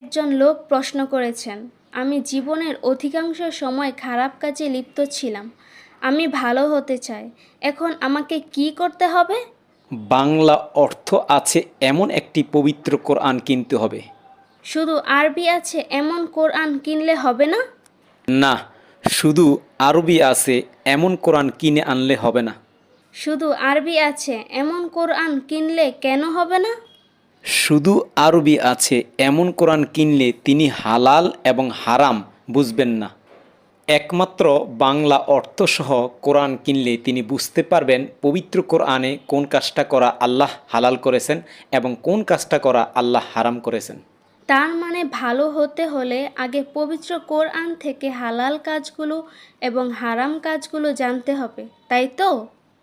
একজন লোক প্রশ্ন করেছেন, আমি জীবনের অধিকাংশ সময় খারাপ কাজে লিপ্ত ছিলাম। আমি ভালো হতে চাই। এখন আমাকে কি করতে হবে? বাংলা অর্থ আছে এমন একটি পবিত্র কোরআন কিনতে হবে। শুধু আরবি আছে এমন কোরআন কিনলে হবে না? না, শুধু আরবি আছে এমন কোরআন কিনে আনলে হবে না। শুধু আরবি আছে এমন কোরআন কিনলে কেন হবে না? শুধু আরবি আছে এমন কোরআন কিনলে তিনি হালাল এবং হারাম বুঝবেন না। একমাত্র বাংলা অর্থসহ কোরআন কিনলে তিনি বুঝতে পারবেন পবিত্র কোরআনে কোন কাজটা করা আল্লাহ হালাল করেছেন এবং কোন কাজটা করা আল্লাহ হারাম করেছেন। তার মানে ভালো হতে হলে আগে পবিত্র কোরআন থেকে হালাল কাজগুলো এবং হারাম কাজগুলো জানতে হবে, তাই তো?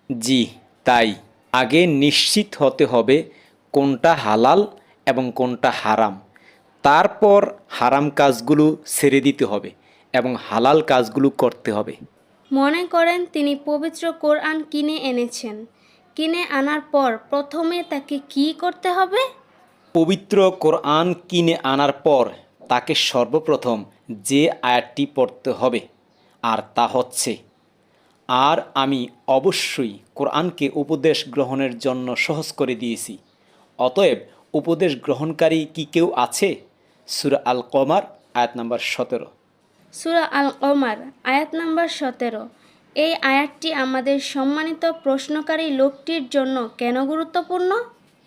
জি, তাই আগে নিশ্চিত হতে হবে কোনটা হালাল এবং কোনটা হারাম। তারপর হারাম কাজগুলো ছেড়ে দিতে হবে এবং হালাল কাজগুলো করতে হবে। মনে করেন তিনি পবিত্র কোরআন কিনে এনেছেন। কিনে আনার পর প্রথমে তাকে কি করতে হবে? পবিত্র কোরআন কিনে আনার পর তাকে সর্বপ্রথম যে আয়াতটি পড়তে হবে আর তা হচ্ছে, আর আমি অবশ্যই কোরআনকে উপদেশ গ্রহণের জন্য সহজ করে দিয়েছি, অতএব উপদেশ গ্রহণকারী কি কেউ আছে? সূরা আল কমার আয়াত নাম্বার 17। সূরা আল কমার আয়াত নাম্বার 17। এই আয়াতটি আমাদের সম্মানিত প্রশ্নকারী লোকটির জন্য কেন গুরুত্বপূর্ণ?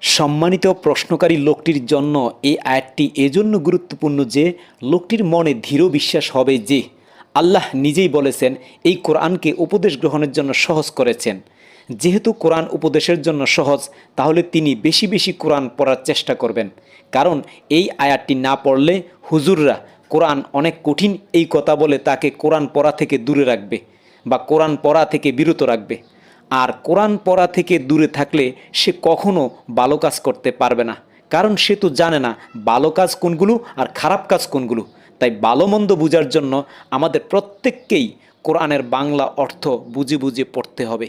সম্মানিত প্রশ্নকারী লোকটির জন্য এই আয়াতটি এজন্য গুরুত্বপূর্ণ যে লোকটির মনে দৃঢ় বিশ্বাস হবে যে আল্লাহ নিজেই বলেছেন এই কোরআনকে উপদেশ গ্রহণের জন্য সহজ করেছেন। যেহেতু কোরআন উপদেশের জন্য সহজ, তাহলে তিনি বেশি বেশি কোরআন পড়ার চেষ্টা করবেন। কারণ এই আয়াতটি না পড়লে হুজুররা কোরআন অনেক কঠিন এই কথা বলে তাকে কোরআন পড়া থেকে দূরে রাখবে বা কোরআন পড়া থেকে বিরত রাখবে। আর কোরআন পড়া থেকে দূরে থাকলে সে কখনো ভালো কাজ করতে পারবে না, কারণ সে তো জানে না ভালো কাজ কোনগুলো আর খারাপ কাজ কোনগুলো। তাই ভালো মন্দ বোঝার জন্য আমাদের প্রত্যেককেই কোরআনের বাংলা অর্থ বুঝে বুঝে পড়তে হবে।